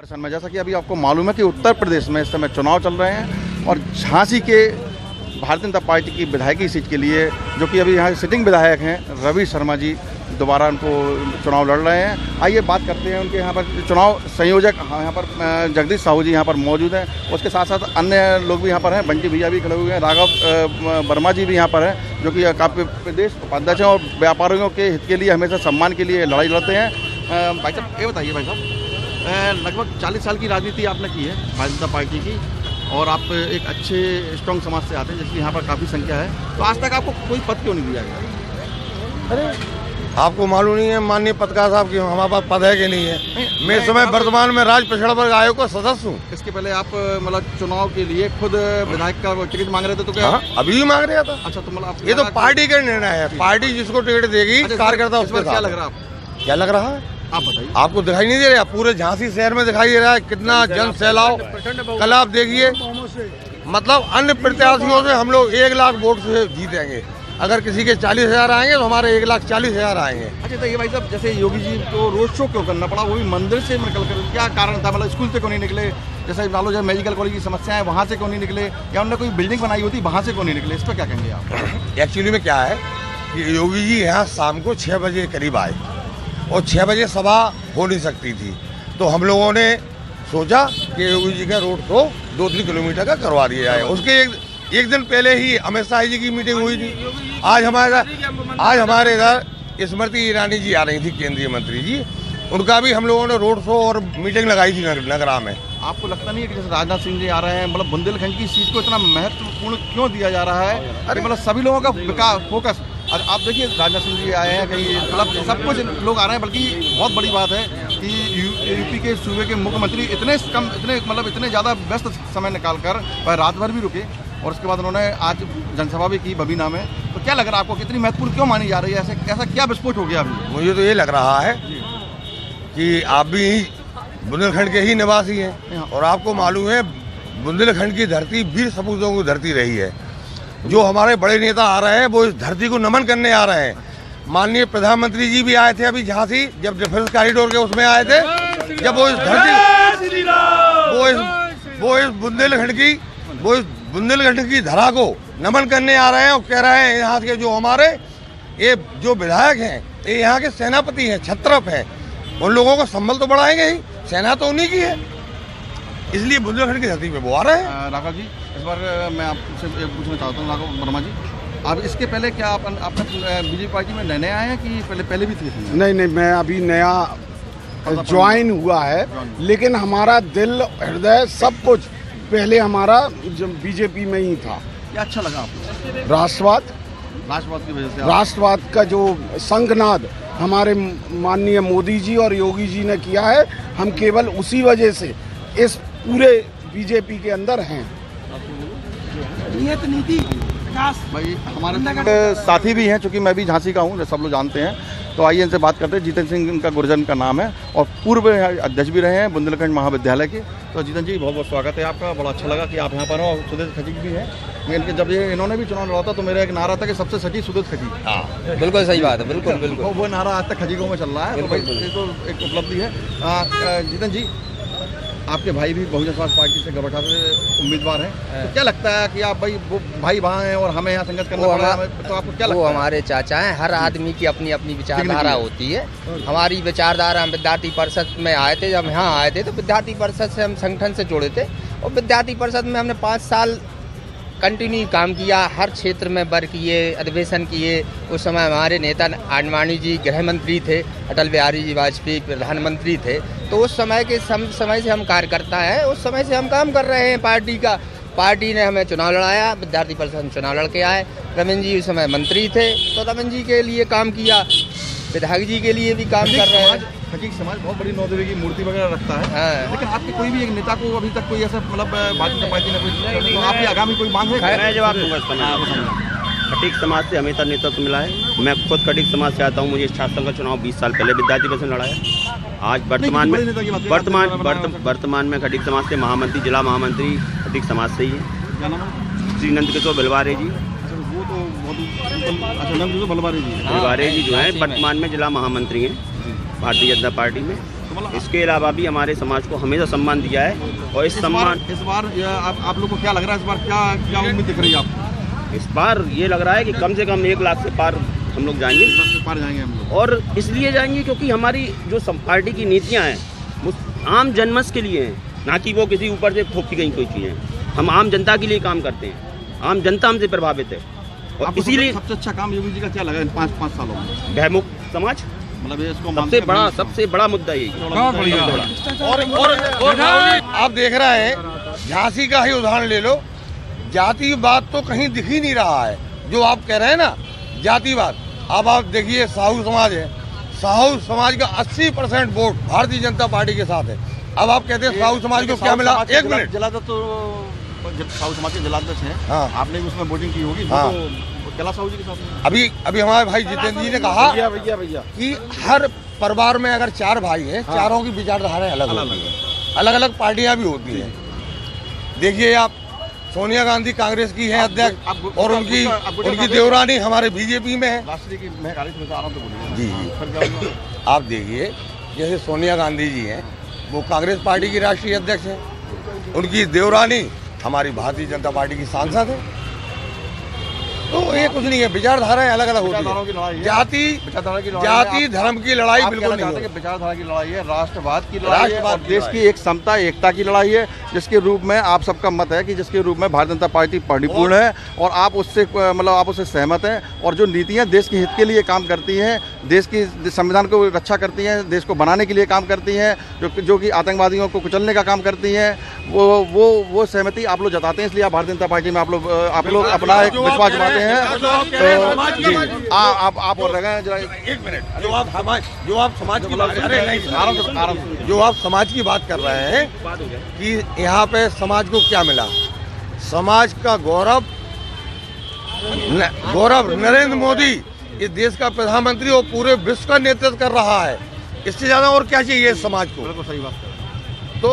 दर्शन में जैसा कि अभी आपको मालूम है कि उत्तर प्रदेश में इस समय चुनाव चल रहे हैं और झांसी के भारतीय जनता पार्टी की विधायकी सीट के लिए जो कि अभी यहाँ सिटिंग विधायक हैं रवि शर्मा जी दोबारा उनको चुनाव लड़ रहे हैं। आइए बात करते हैं उनके यहाँ पर चुनाव संयोजक यहाँ पर जगदीश साहू जी यहाँ पर मौजूद हैं। उसके साथ साथ अन्य लोग भी यहाँ पर हैं, बंटी भैया भी खड़े हुए हैं, राघव वर्मा जी भी यहाँ पर हैं जो कि काफ़ी प्रदेश उपाध्यक्ष हैं और व्यापारियों के हित के लिए हमेशा सम्मान के लिए लड़ाई लड़ते हैं। भाई साहब ये बताइए, भाई साहब लगभग 40 साल की राजनीति आपने की है भारतीय जनता पार्टी की और आप एक अच्छे स्ट्रॉन्ग समाज से आते हैं जिसकी यहाँ पर काफ़ी संख्या है, तो आज तक आपको कोई पद क्यों नहीं दिया गया? अरे आपको मालूम नहीं है माननीय पत्रकार साहब की हमारे पास पद है कि नहीं है? मैं इस समय वर्तमान में राज्य पिछड़ा वर्ग आयोग का सदस्य हूँ। इसके पहले आप मतलब चुनाव के लिए खुद विधायक का टिकट मांग रहे थे तो क्या? अभी भी मांग रहा था। अच्छा, तो मतलब ये तो पार्टी का निर्णय है, पार्टी जिसको टिकट देगी कार्यकर्ता उसको। क्या लग रहा है आपको? क्या लग रहा है आप बताइए। आपको दिखाई नहीं दे रहा? पूरे झांसी शहर में दिखाई दे रहा है कितना जन सैलाब। कल आप देखिए, मतलब अन्य प्रत्याशियों से हम लोग 1 लाख वोट से जीतेंगे। अगर किसी के 40,000 आएंगे तो हमारे 1,40,000 आएंगे। अच्छा, तो ये भाई साहब जैसे योगी जी को रोड शो क्यों करना पड़ा, वो भी मंदिर से निकल कर? क्या कारण था? मतलब स्कूल से क्यों नहीं निकले? जैसे मान लो जब मेडिकल कॉलेज की समस्या है वहाँ से क्यों नहीं निकले, या उन्होंने कोई बिल्डिंग बनाई होती वहाँ से क्यों नहीं निकले? इस पर क्या कहेंगे आप? एक्चुअली में क्या है कि योगी जी यहाँ शाम को 6 बजे करीब आए और 6 बजे सभा हो नहीं सकती थी, तो हम लोगों ने सोचा कि योगी जी का रोड शो 2-3 किलोमीटर का करवा दिया जाए। उसके एक दिन पहले ही अमित शाह जी की मीटिंग हुई थी। आज हमारे इधर स्मृति ईरानी जी आ रही थी, केंद्रीय मंत्री जी, उनका भी हम लोगों ने रोड शो और मीटिंग लगाई थी नगरा में। आपको लगता नहीं है कि जैसे राजनाथ सिंह जी आ रहे हैं, मतलब बुंदेलखंड की सीट को इतना महत्वपूर्ण क्यों दिया जा रहा है? अरे मतलब सभी लोगों का विकास फोकस, आप देखिए राजनाथ सिंह जी आए हैं, कहीं मतलब सब कुछ लोग आ रहे हैं, बल्कि बहुत बड़ी बात है कि यूपी के सूबे के मुख्यमंत्री इतने ज़्यादा व्यस्त समय निकाल कर रात भर भी रुके और उसके बाद उन्होंने आज जनसभा भी की बबीना में। तो क्या लग रहा है आपको, कितनी महत्वपूर्ण क्यों मानी जा रही है? ऐसा क्या विस्फोट हो गया अभी? मुझे तो ये लग रहा है कि आप भी बुंदेलखंड के ही निवासी हैं और आपको मालूम है बुंदेलखंड की धरती वीर सपूतों की धरती रही है। जो हमारे बड़े नेता आ रहे हैं वो इस धरती को नमन करने आ रहे हैं। माननीय प्रधानमंत्री जी भी आए थे अभी झांसी, जब डिफेंस कॉरिडोर के उसमें आए थे, जब वो इस धरती वो इस बुंदेलखंड की धरा को नमन करने आ रहे हैं और कह रहे हैं यहाँ के जो हमारे ये जो विधायक हैं ये यहाँ के सेनापति हैं, छत्रप हैं, उन लोगों को संबल तो बढ़ाएंगे ही, सेना तो उन्हीं की है, इसलिए बुंदेलखंड की धरती पे वो आ रहे हैं। राघव जी, इस बार मैं आपसे पूछना चाहता हूँ, राघव वर्मा जी, आप इसके पहले क्या आपने बीजेपी पार्टी में नए आए हैं कि पहले भी थे? नहीं, मैं अभी नया ज्वाइन हुआ है, लेकिन हमारा दिल हृदय सब कुछ पहले हमारा बीजेपी में ही था। क्या अच्छा लगा आपको? राष्ट्रवाद की वजह से? राष्ट्रवाद का जो संघनाद हमारे माननीय मोदी जी और योगी जी ने किया है, हम केवल उसी वजह से इस पूरे बीजेपी के अंदर हैं। नीति भाई हमारे साथी भी हैं, चूँकि मैं भी झांसी का हूँ, सब लोग जानते हैं, तो आइए इनसे बात करते हैं। जीतन सिंह इनका गुरजन का नाम है और पूर्व अध्यक्ष भी रहे हैं बुंदेलखंड महाविद्यालय के। तो जीतन जी बहुत बहुत स्वागत है आपका, बड़ा अच्छा लगा कि आप यहाँ पर हो। और सुदेश खटी भी है, जब ये इन्होंने भी चुनाव लड़ा था तो मेरा एक नारा था कि सबसे सटी सुदेश खटी। हाँ बिल्कुल सही बात है, बिल्कुल वो नारा आज तक खटीगों में चल रहा है, तो ये तो एक उपलब्धि है। जीतन जी, आपके भाई भी बहुजन समाज पार्टी से गवर्नर से उम्मीदवार हैं, तो क्या लगता है कि आप भाई वहाँ हैं और हमें यहाँ संघर्ष करना पड़ रहा है, तो आपको क्या लगता है? वो हमारे चाचा हैं, हर आदमी की अपनी अपनी विचारधारा होती है। हमारी विचारधारा, हम विद्यार्थी परिषद में आए थे, जब यहाँ आए थे तो विद्यार्थी परिषद से हम संगठन से जुड़े थे और विद्यार्थी परिषद में हमने 5 साल कंटिन्यू काम किया, हर क्षेत्र में वर्क किए, अधिवेशन किए। उस समय हमारे नेता आडवाणी जी गृह मंत्री थे, अटल बिहारी जी वाजपेयी प्रधानमंत्री थे, तो उस समय से हम कार्यकर्ता हैं, उस समय से हम काम कर रहे हैं पार्टी का। पार्टी ने हमें चुनाव लड़ाया, विद्यार्थी परिषद चुनाव लड़ के आए। रमन जी उस समय मंत्री थे, तो रमन जी के लिए काम किया, विधायक जी के लिए भी काम कर रहे हैं। खटीक समाज बहुत बड़ी 9 देवी की मूर्ति वगैरह रखता है, हाँ। लेकिन आपके कोई भी एक नेता को अभी तक कोई ऐसा मतलब भारतीय जनता पार्टी ने कोई, तो आपकी आगामी कोई मांग है? मैं जवाब दूंगा इस पर। खटीक समाज से हमेशा नेतृत्व मिला है, मैं खुद खटीक समाज से आता हूँ। मुझे छात्र संघ का चुनाव 20 साल पहले विद्यार्थी परिषद लड़ाया। आज वर्तमान में खटीक समाज से महामंत्री, जिला महामंत्री खटीक समाज से ही है, श्री नंद किशोर बलवारे जी। वो तो बहुत बलवारे जी जो है वर्तमान में जिला महामंत्री हैं भारतीय जनता पार्टी में। इसके अलावा भी हमारे समाज को हमेशा सम्मान दिया है और इस सम्मान इस बार आप लोग को क्या लग रहा है, इस बार क्या उम्मीद दिख रही है आपको? इस बार ये लग रहा है कि कम से कम 1 लाख से पार हम लोग जाएंगे। 1 लाख से पार जाएंगे हम लोग। और इसलिए जाएंगे क्योंकि हमारी जो पार्टी की नीतियाँ हैं वो आम जनमत के लिए हैं, ना कि वो किसी ऊपर से थोपी गई कोई चीज़ हैं। हम आम जनता के लिए काम करते हैं, आम जनता हमसे प्रभावित है और इसीलिए सबसे अच्छा काम योगी जी का क्या लगा इन 5 सालों में? भयमुक्त समाज मतलब इसको सबसे बड़ा मुद्दा यही है। और आप देख रहे हैं, झांसी का ही उदाहरण ले लो, जातिवाद तो कहीं दिख ही नहीं रहा है। जो आप कह रहे हैं ना जातिवाद, अब आप देखिए साहू समाज है, साहू समाज का 80% वोट भारतीय जनता पार्टी के साथ है। अब आप कहते हैं साहू समाज को क्या मिला? 1 मिनट। जलादत तो साहू समाज के जलादत है। हाँ। आपने भी उसमें वोटिंग की होगी। हाँ। तो कैला साहू जी के साथ अभी हमारे भाई जितेंद्र जी ने कहा भैया कि हर परिवार में अगर 4 भाई हैं, चारों की विचारधाराएं अलग होती हैं, अलग अलग पार्टियां भी होती हैं। देखिए आप, सोनिया गांधी कांग्रेस की है अध्यक्ष और उनकी देवरानी हमारे बीजेपी में है। राष्ट्रीय की महकारी में आराम से बोलिए। जी आप देखिए, जैसे सोनिया गांधी जी हैं, वो कांग्रेस पार्टी की राष्ट्रीय अध्यक्ष हैं, उनकी देवरानी हमारी भारतीय जनता पार्टी की सांसद है। तो ये कुछ नहीं है, विचारधाराएं अलग अलग होती है। जाति धर्म की लड़ाई बिल्कुल नहीं है। विचारधारा की लड़ाई है, राष्ट्रवाद की लड़ाई है और देश की एक समता एकता की लड़ाई है, जिसके रूप में आप सबका मत है कि जिसके रूप में भारतीय जनता पार्टी परिपूर्ण है और आप उससे मतलब आप उससे सहमत हैं। और जो नीतियां देश के हित के लिए काम करती हैं, देश की संविधान को रक्षा करती हैं, देश को बनाने के लिए काम करती हैं, जो कि आतंकवादियों को कुचलने का काम करती हैं, वो सहमति आप लोग जताते हैं। इसलिए आप भारतीय जनता पार्टी में आप लोग अपना एक विश्वास जताते हैं। तो जी आप और रह जरा 1 मिनट। जो आप समाज की बात, अरे नहीं, आराम से, जो आप समाज की बात कर रहे हैं कि यहाँ पे समाज को क्या मिला, समाज का गौरव नरेंद्र मोदी इस देश का प्रधानमंत्री और पूरे विश्व का नेतृत्व कर रहा है। इससे ज्यादा और क्या चाहिए समाज को? बिल्कुल सही बात है। तो